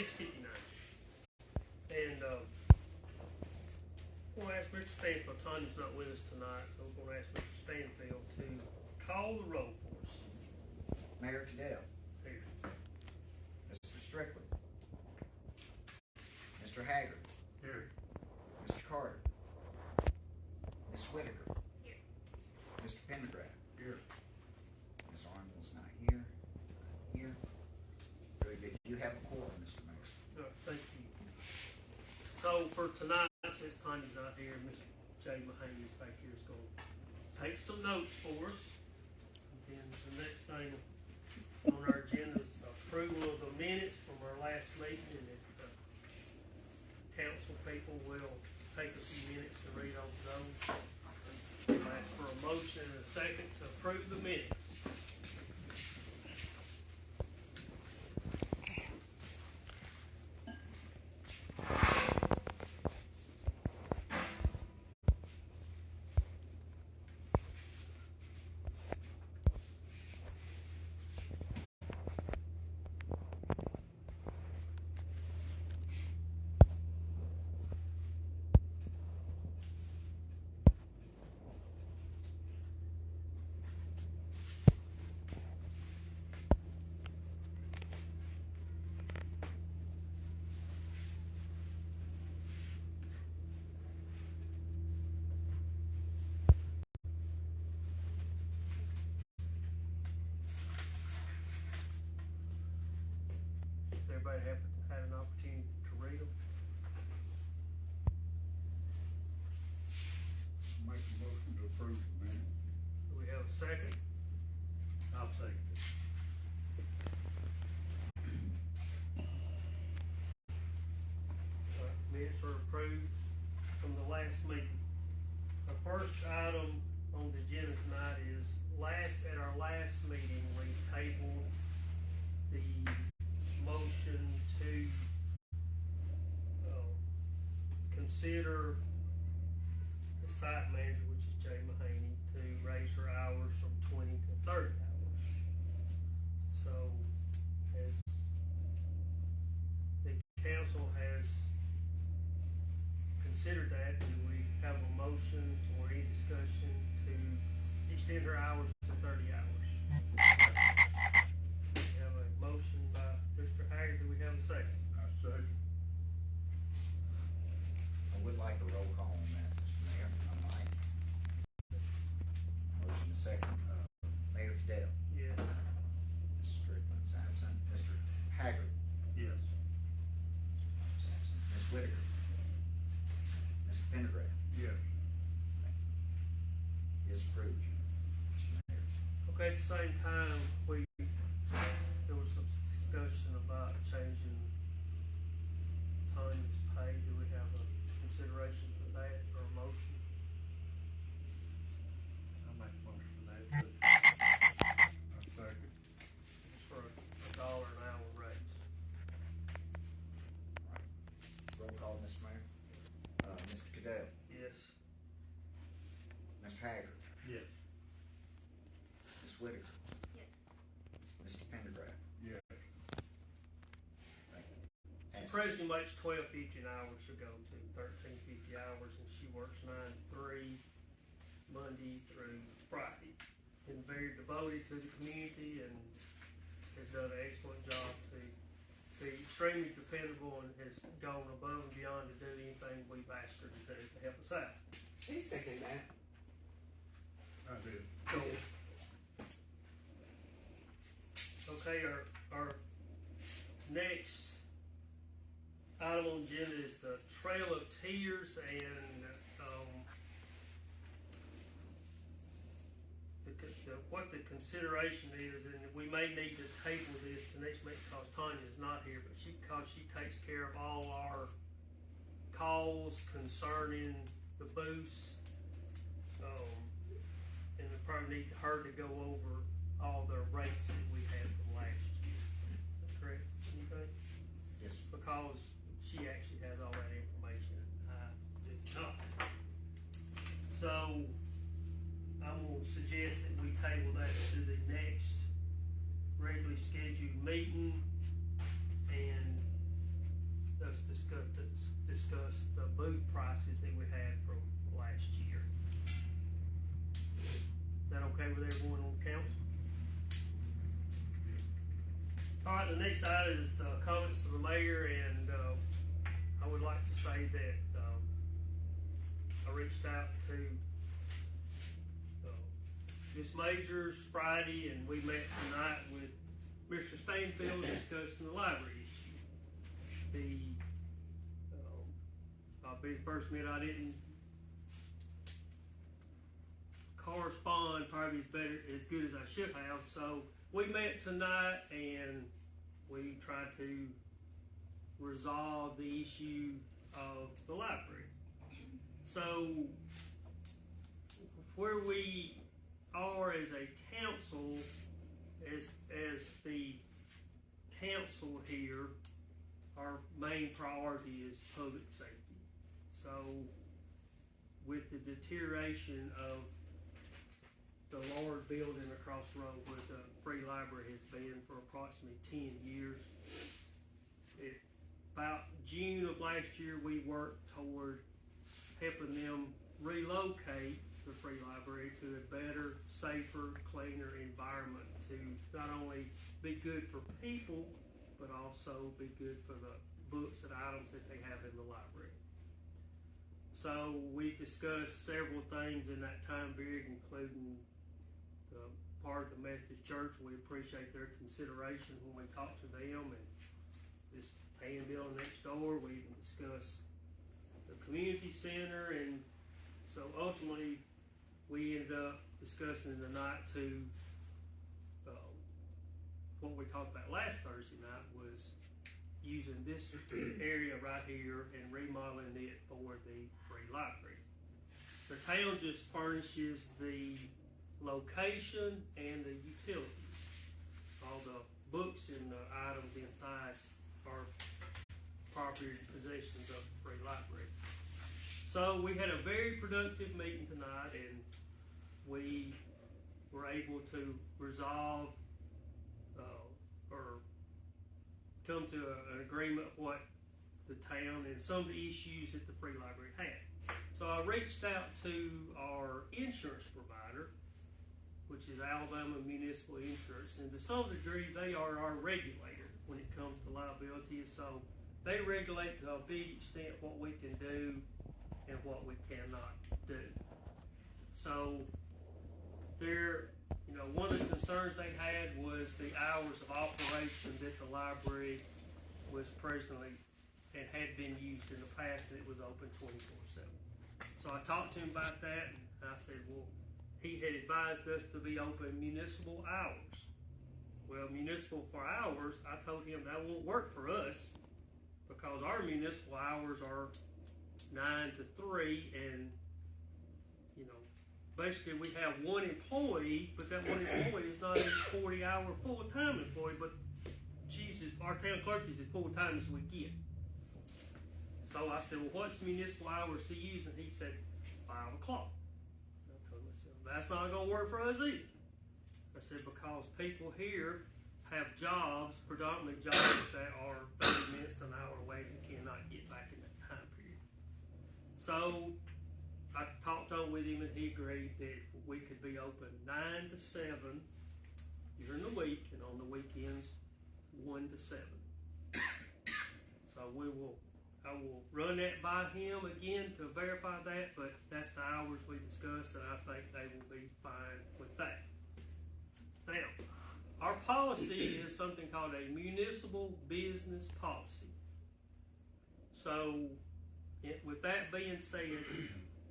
6:59. And we're going to ask Mr. Stanfield. Tanya's not with us tonight, so we're going to ask Mr. Stanfield to call the roll for us. Mayor Cadell. Here. Mr. Strickland. Mr. Haggard. Here. Mr. Carter. Ms. Whitaker. Here. Mr. Pendergraft. Here. Ms. Arnold's not here. Not here. Very good. You have a quorum, Mr. Mayor. Thank you. So for tonight, since Tanya's not here, Mr. Jay Mahaney is back here is going to take some notes for us. And then the next thing on our agenda is approval of the minutes from our last meeting. And if the council people will take a few minutes to read over those. I'll ask for a motion and a second to approve the minutes. Everybody have had an opportunity to read them? Make a motion to approve the minutes. Do we have a second? I'll second it. Minutes are approved from the last meeting. Our first item on the agenda tonight is at our last meeting, we tabled the motion to consider the site manager, which is Jay Mahaney, to raise her hours from 20 to 30 hours. So, as the council has considered that, do we have a motion or any discussion to extend her hours to 30 hours? We have a motion by Mr. Haggard. Do we have a second? I second. I would like a roll call on that, Mr. Mayor. I might. Motion is second. Mayor Cadell. Yes. Mr. Strickland's absent. Mr. Haggard. Yes. is absent. Ms. Whitaker. Mr. Pendergraft. Yes. Disapproved, Mr. Mayor. Okay, at the same time, there was some discussion about changing Tanya's pay. Do we have a consideration for that or a motion? I'll make a motion for that. I second. It's for a $1 an hour raise. Roll call, Mr. Mayor. Mr. Cadell. Yes. Mr. Haggard. Yes. Ms. Whitaker. Yes. Mr. Pendergraft. Yes. Thank you. The president makes $12.50 an hour to go to $13.50 hours, and she works 9 to 3 Monday through Friday. Been very devoted to the community and has done an excellent job to be extremely dependable and has gone above and beyond to do anything we've asked her to do to help us out. Who seconded that? I did. Okay, our next item on the agenda is the Trail of Tears, and what the consideration is, and we may need to table this the next meeting because Tanya is not here, but because she takes care of all our calls concerning the booths, and we probably need her to go over all the rates that we had from last year. Is that correct? Anything? Yes. Because she actually has all that information. I did not. So I'm going to suggest that we table that to the next regularly scheduled meeting, and discuss the booth prices that we had from last year. Is that okay with everyone on council? All right, the next item is comments to the mayor, and I would like to say that I reached out to Ms. Majors Friday, and we met tonight with Mr. Stanfield discussing the library issue. I'll be the first minute, I didn't correspond probably as good as I should have. So we met tonight and we tried to resolve the issue of the library. So where we are as a council, as the council here, our main priority is public safety. So with the deterioration of the large building across the road where the free library has been for approximately 10 years, about June of last year, we worked toward helping them relocate the free library to a better, safer, cleaner environment to not only be good for people, but also be good for the books and items that they have in the library. So we discussed several things in that time period, including the part of the Methodist Church. We appreciate their consideration when we talked to them, and this tan building next door. We even discussed the community center, and so ultimately we ended up discussing tonight to what we talked about last Thursday night was using this area right here and remodeling it for the free library. The town just furnishes the location and the utilities. All the books and the items inside are property possessions of the free library. So we had a very productive meeting tonight, and we were able to resolve or come to an agreement what the town and some of the issues that the free library had. So I reached out to our insurance provider, which is Alabama Municipal Insurance, and to some degree they are our regulator when it comes to liability. So they regulate to a big extent what we can do and what we cannot do. So one of the concerns they had was the hours of operation that the library was presently and had been used in the past, and it was open 24/7. So I talked to him about that, and I said, well, he had advised us to be open municipal hours. Well, municipal for hours, I told him that won't work for us because our municipal hours are 9 to 3, and basically we have one employee, but that one employee is not a 40-hour full-time employee, but Jesus, our town clerk is as full-time as we get. So I said, well, what's municipal hours to use? And he said, 5 o'clock. I told him, I said, that's not going to work for us either. I said, because people here have jobs, predominantly jobs that are 30 minutes, an hour away, and cannot get back in that time period. So I talked on with him, and he agreed that we could be open 9 to 7 during the week, and on the weekends 1 to 7. So I will run that by him again to verify that, but that's the hours we discussed, and I think they will be fine with that. Now, our policy is something called a municipal business policy. So, with that being said,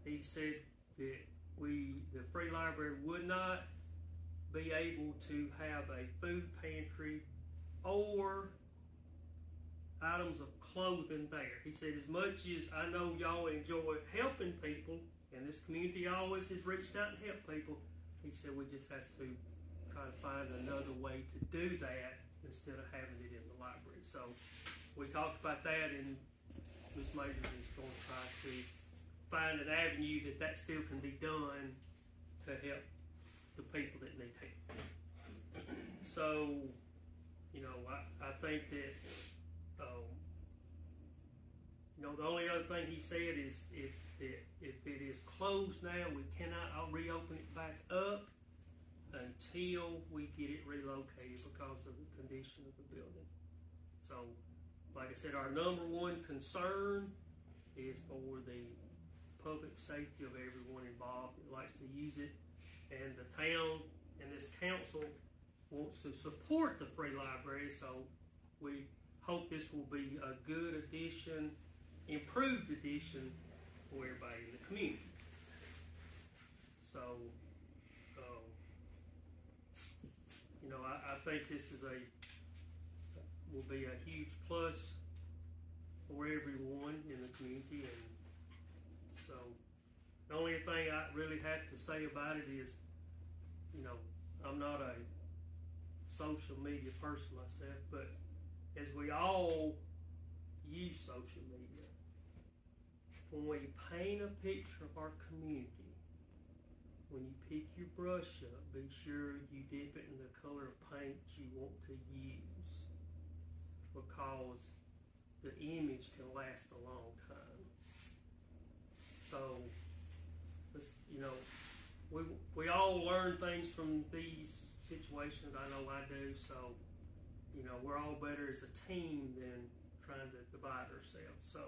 he said that the free library would not be able to have a food pantry or items of clothing there. He said, as much as I know y'all enjoy helping people, and this community always has reached out to help people, he said we just have to try to find another way to do that instead of having it in the library. So we talked about that, and Ms. Majors is going to try to find an avenue that still can be done to help the people that need help. So, I think that, the only other thing he said is if it is closed now, we cannot reopen it back up until we get it relocated because of the condition of the building. So, like I said, our number one concern is for the public safety of everyone involved that likes to use it. And the town and this council wants to support the free library, so we hope this will be a good addition, improved addition for everybody in the community. So, I think this is will be a huge plus for everyone in the community, and so the only thing I really have to say about it is, I'm not a social media person myself, but as we all use social media, when we paint a picture of our community, when you pick your brush up, be sure you dip it in the color of paint you want to use, because the image can last a long time. So, we all learn things from these situations. I know I do. So, we're all better as a team than trying to divide ourselves. So,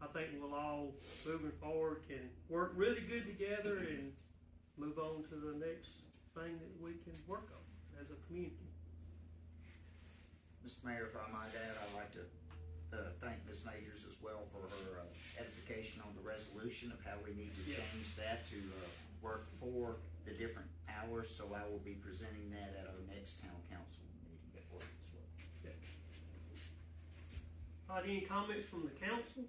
I think we'll all, moving forward, can work really good together and move on to the next thing that we can work on as a community. Mr. Mayor, if I might add, I'd like to thank Ms. Majors as well for her edification on the resolution of how we need to change that to work for the different hours. So I will be presenting that at our next town council meeting at work as well. Okay. Any comments from the council?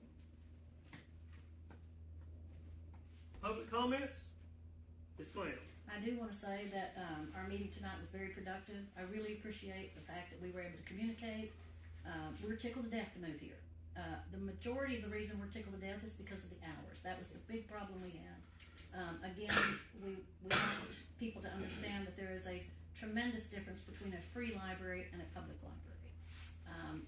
Public comments? Yes, ma'am. I do want to say that our meeting tonight was very productive. I really appreciate the fact that we were able to communicate. We were tickled to death to move here. The majority of the reason we're tickled to death is because of the hours. That was the big problem we had. Again, we want people to understand that there is a tremendous difference between a free library and a public library.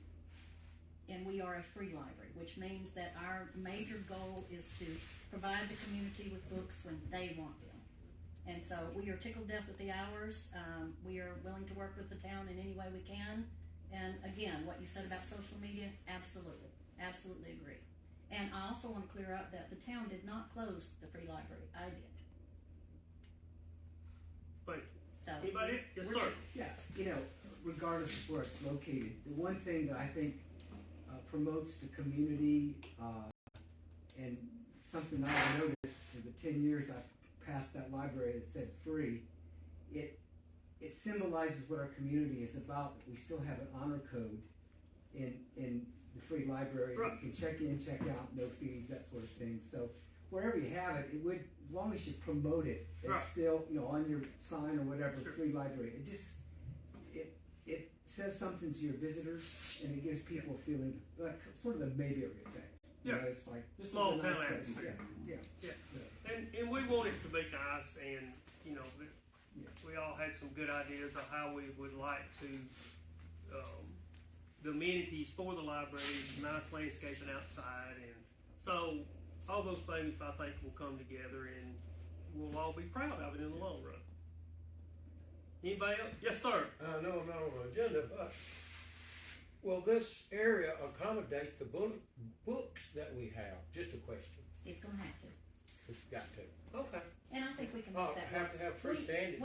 And we are a free library, which means that our major goal is to provide the community with books when they want them. And so we are tickled to death with the hours. We are willing to work with the town in any way we can. And again, what you said about social media, absolutely agree. And I also want to clear up that the town did not close the free library. I did. Thank you. So anybody? Yes, sir. Yeah, regardless of where it's located, the one thing that I think promotes the community and something I've noticed for the 10 years I've passed that library that said free, it symbolizes what our community is about. We still have an honor code in the free library. Right. You can check in, check out, no fees, that sort of thing. So wherever you have it, it would, as long as you promote it, it's right. still, on your sign or whatever, Sure. free library. It says something to your visitors, and it gives people a feeling, like sort of the Mayberry effect. Yeah. It's like, this is Small a nice town place. atmosphere. Yeah. And we want it to be nice, and we all had some good ideas of how we would like to the amenities for the library, nice landscaping outside, and so all those things I think will come together, and we'll all be proud of it in the long run. Anybody else? Yes, sir. No, not on the agenda, but will this area accommodate the books that we have? Just a question. it's going to have to. It's got to. Okay. And I think we can Oh, make that have work. to have freestanding.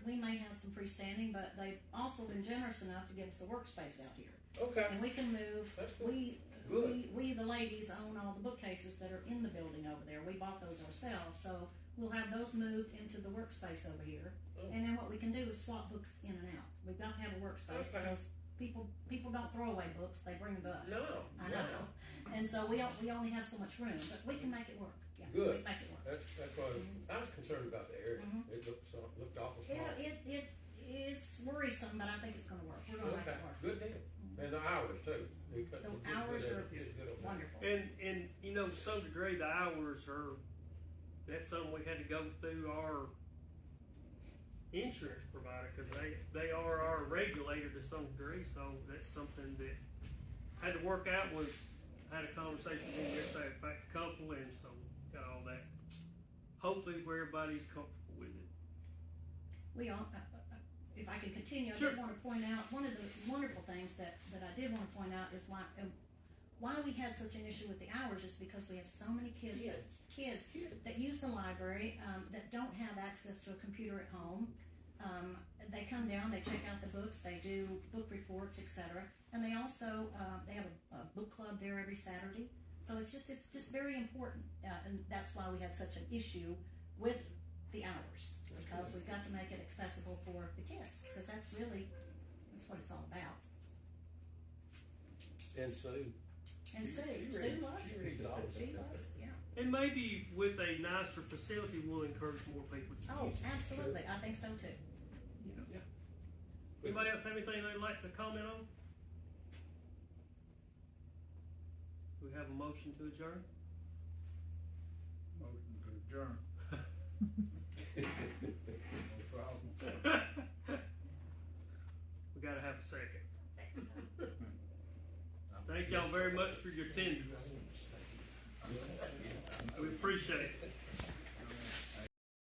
We may have some freestanding, but they've also been generous enough to give us a workspace out here. Okay. And we can move. That's good. We Good. the ladies own all the bookcases that are in the building over there. We bought those ourselves, so we'll have those moved into the workspace over here. Oh. And then what we can do is swap books in and out. We've got to have a workspace Okay. because people don't throw away books; they bring them to us. No, I know. no. And so we only have so much room, but we can make it work. Yeah, Good. we can make it work. That's what I was concerned about the area. Mhm. It looked awful small. Yeah, it's worrisome, but I think it's going to work. We're going to make Okay, it work. good deal. And the hours too. We cut- The we did hours good are at- did good on that. Wonderful. And to some degree, the hours that's something we had to go through our insurance provider, because they are our regulator to some degree, so that's something that had to work out with had a conversation with him yesterday, back a couple, and so got all that. Hopefully where everybody's comfortable with it. We all, if I can continue, I Sure. did want to point out, one of the wonderful things that I did want to point out is why we had such an issue with the hours is because we have so many kids that use the library, that don't have access to a computer at home. They come down, they check out the books, they do book reports, etc. And they also, they have a book club there every Saturday. So it's just very important, and that's why we had such an issue with the hours, because we've got to make it accessible for the kids, because that's what it's all about. And Sue. And Sue loves She it. reads all of She it. loves it, yeah. And maybe with a nicer facility, we'll encourage more people to Oh, use it. absolutely, I think so too. You know. Yeah. Anybody else have anything they'd like to comment on? Do we have a motion to adjourn? Motion to adjourn. No problem. We gotta have a second. Thank y'all very much for your attendance. We appreciate it.